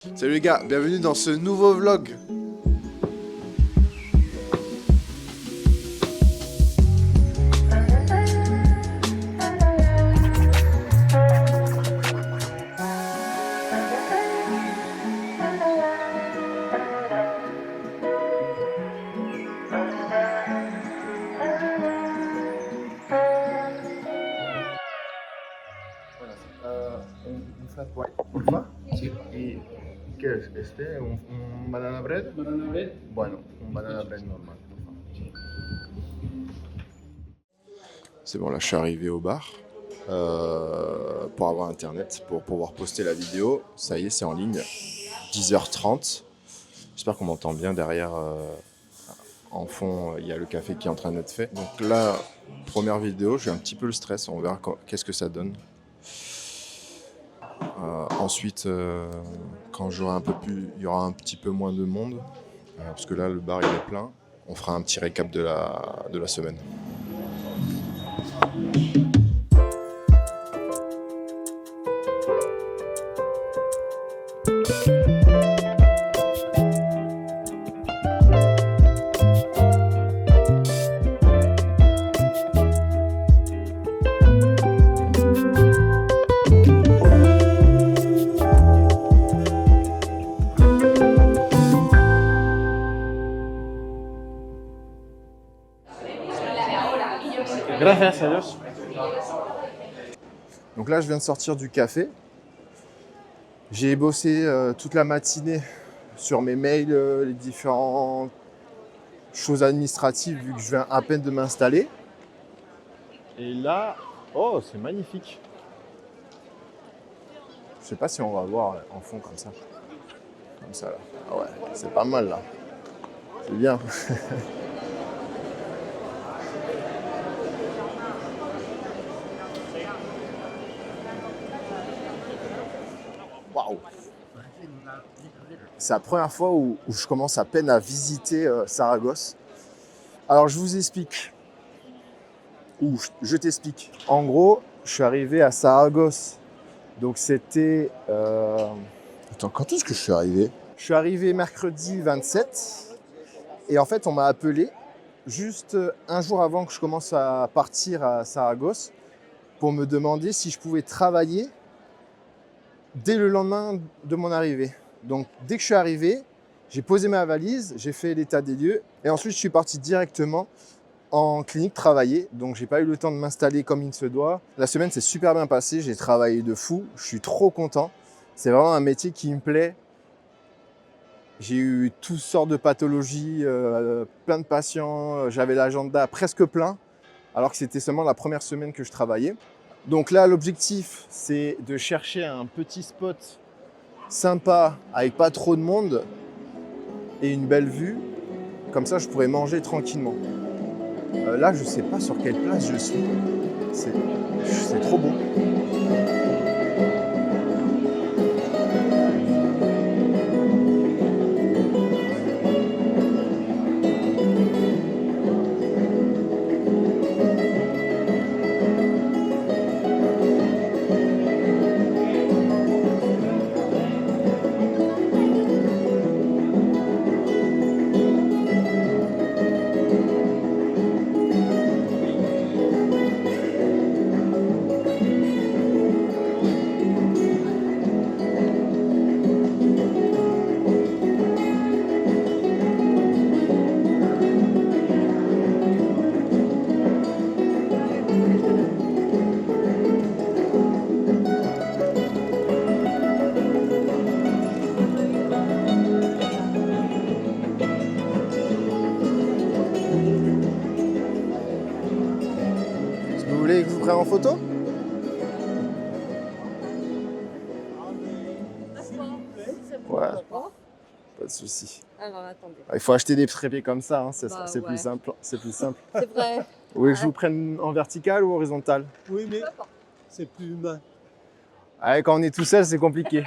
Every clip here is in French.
Salut les gars, bienvenue dans ce nouveau vlog. Un flat white, porfa. Sí. ¿Y qué es? ¿Un banana bread? Banana bread. Bueno, un banana bread normal, porfa. C'est bon, là je suis arrivé au bar pour avoir internet, pour pouvoir poster la vidéo. Ça y est, c'est en ligne. 10h30. J'espère qu'on m'entend bien derrière. En fond, il y a le café qui est en train d'être fait. Donc là, première vidéo, j'ai un petit peu le stress. On verra qu'est-ce que ça donne. Ensuite, quand j'aurai un peu plus, il y aura un petit peu moins de monde, parce que là, le bar il est plein. On fera un petit récap de la semaine. Gracias, adiós. Donc là, je viens de sortir du café. J'ai bossé toute la matinée sur mes mails, les différentes choses administratives, vu que je viens à peine de m'installer. Et là, oh, c'est magnifique. Je sais pas si on va voir en fond comme ça. Comme ça là. Ah ouais, c'est pas mal là. C'est bien. Waouh. C'est la première fois où je commence à peine à visiter Saragosse. Alors je vous explique. Ou je t'explique. En gros, je suis arrivé à Saragosse. Donc c'était... Attends, quand est-ce que je suis arrivé? Je suis arrivé mercredi 27. Et en fait, on m'a appelé juste un jour avant que je commence à partir à Saragosse pour me demander si je pouvais travailler dès le lendemain de mon arrivée. Donc dès que je suis arrivé, j'ai posé ma valise, j'ai fait l'état des lieux et ensuite je suis parti directement en clinique travailler. Donc j'ai pas eu le temps de m'installer comme il se doit. La semaine s'est super bien passée, j'ai travaillé de fou, je suis trop content. C'est vraiment un métier qui me plaît. J'ai eu toutes sortes de pathologies, plein de patients, j'avais l'agenda presque plein alors que c'était seulement la première semaine que je travaillais. Donc là, l'objectif, c'est de chercher un petit spot sympa, avec pas trop de monde et une belle vue. Comme ça, je pourrais manger tranquillement. Là, je sais pas sur quelle place je suis. C'est trop beau. Vous voulez que je vous prenne en photo? Ouais, pas de souci. Alors attendez. Il faut acheter des trépieds comme ça, hein, c'est Bah, plus ouais. simple. C'est plus simple. C'est vrai. Vous voulez que je vous prenne en vertical ou horizontal? Oui, mais c'est plus humain. Ah, quand on est tout seul, c'est compliqué.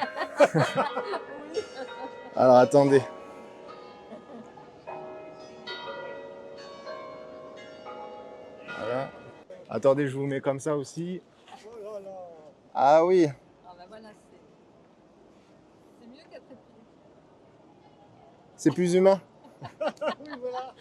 Alors attendez. Voilà. Attendez, je vous mets comme ça aussi. Oh là là. Ah oui. Ah bah voilà, c'est mieux qu'à trépied. C'est plus humain. Oui, voilà.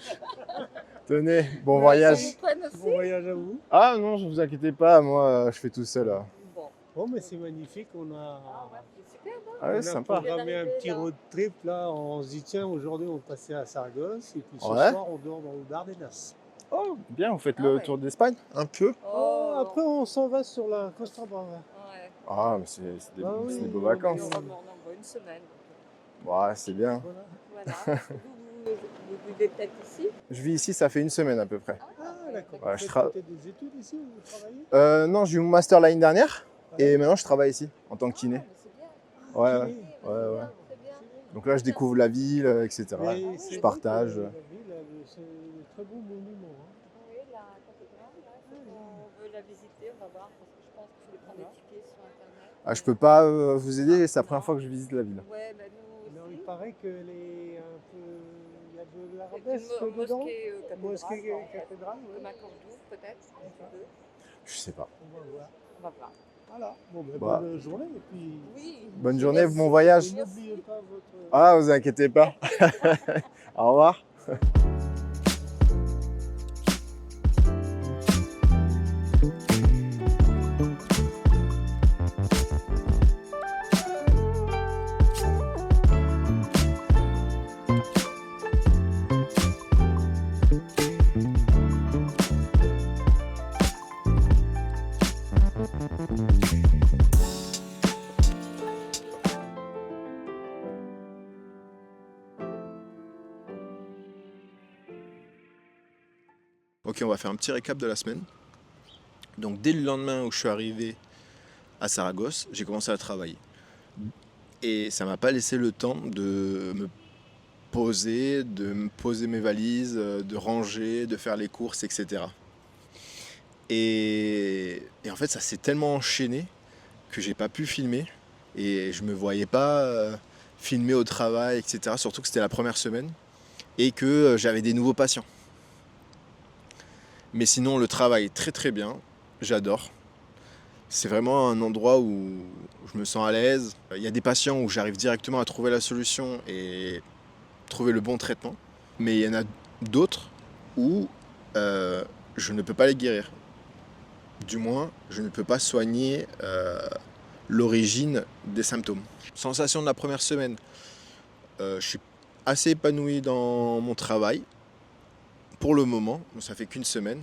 Tenez, bon voyage. Ça vous prenne aussi? Bon voyage à vous. Ah non, ne vous inquiétez pas, moi je fais tout seul. Là. Bon. Bon, mais c'est magnifique. On Ah a, ouais, c'est super, non? Ah ouais, on a sympa. programmé un petit Là. road trip là. On se dit, tiens, aujourd'hui on passait à Saragosse et puis ce Ouais. soir on dort dans le Dardenas. Oh, bien, vous faites Ah le ouais. tour d'Espagne? Un peu. Oh, après on s'en va sur la Costa Brava. Ouais. Ah, mais c'est des, Ah c'est oui, des beaux oui, vacances. On va une semaine. Ouais, c'est bien. Voilà. Voilà. Vous vivez peut-être ici? Je vis ici, ça fait une semaine à peu près. Ah, d'accord. Ouais, Vous je faites tra- peut-être des études ici ou vous travaillez? Non, j'ai eu mon master l'année dernière Ouais. et maintenant je travaille ici en tant que kiné. Ah, mais c'est bien. Ouais, Kiné. ouais. C'est Ouais, bien, ouais. c'est bien. Donc là, je découvre la ville, etc. Mais Je c'est partage. vrai que la ville, c'est un très beau monument. Hein. Oui, la cathédrale, là, on veut la visiter, on va voir, parce que je pense qu'il faut prendre des tickets sur Internet. Ah, je peux pas vous aider, c'est la première fois que je visite la ville. Ouais, ben nous Non, aussi. il paraît que les un peu, il y a de C'est l'arabesque une dedans. mosquée cathédrale, Mosquée quoi, en fait. cathédrale, ouais. Comme à Cordoue, peut-être, un petit peu. Je sais pas. On va voir. On va voir. Voilà. Bon, ben, Bah. bonne journée et puis. Oui. Bonne journée, Merci. bon voyage. Et n'oubliez pas votre. Ah, vous inquiétez pas. Au revoir. Ok, on va faire un petit récap de la semaine. Donc dès le lendemain où je suis arrivé à Saragosse, j'ai commencé à travailler. Et ça m'a pas laissé le temps de me poser mes valises, de ranger, de faire les courses, etc. Et en fait, ça s'est tellement enchaîné que j'ai pas pu filmer. Et je me voyais pas filmer au travail, etc. Surtout que c'était la première semaine et que j'avais des nouveaux patients. Mais sinon, le travail est très très bien. J'adore. C'est vraiment un endroit où je me sens à l'aise. Il y a des patients où j'arrive directement à trouver la solution et trouver le bon traitement. Mais il y en a d'autres où je ne peux pas les guérir. Du moins, je ne peux pas soigner l'origine des symptômes. Sensation de la première semaine. Je suis assez épanoui dans mon travail. Pour le moment, ça fait qu'une semaine.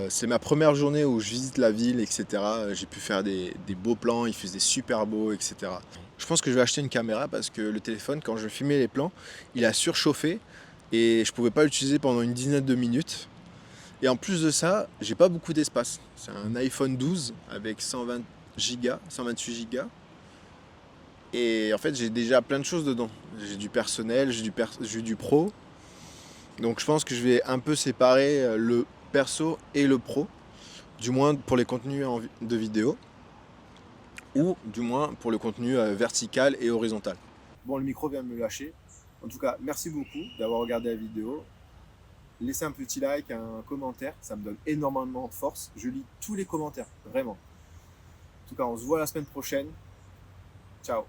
C'est ma première journée où je visite la ville, etc. J'ai pu faire des beaux plans, il faisait super beau, etc. Je pense que je vais acheter une caméra parce que le téléphone, quand je filmais les plans, il a surchauffé et je pouvais pas l'utiliser pendant une dizaine de minutes. Et en plus de ça, j'ai pas beaucoup d'espace. C'est un iPhone 12 avec 120 Go, 128 Go. Et en fait, j'ai déjà plein de choses dedans. J'ai du personnel, j'ai du pro. Donc je pense que je vais un peu séparer le perso et le pro, du moins pour les contenus de vidéo, ou du moins pour le contenu vertical et horizontal. Bon, le micro vient de me lâcher. En tout cas, merci beaucoup d'avoir regardé la vidéo. Laissez un petit like, un commentaire, ça me donne énormément de force. Je lis tous les commentaires, vraiment. En tout cas, on se voit la semaine prochaine. Ciao.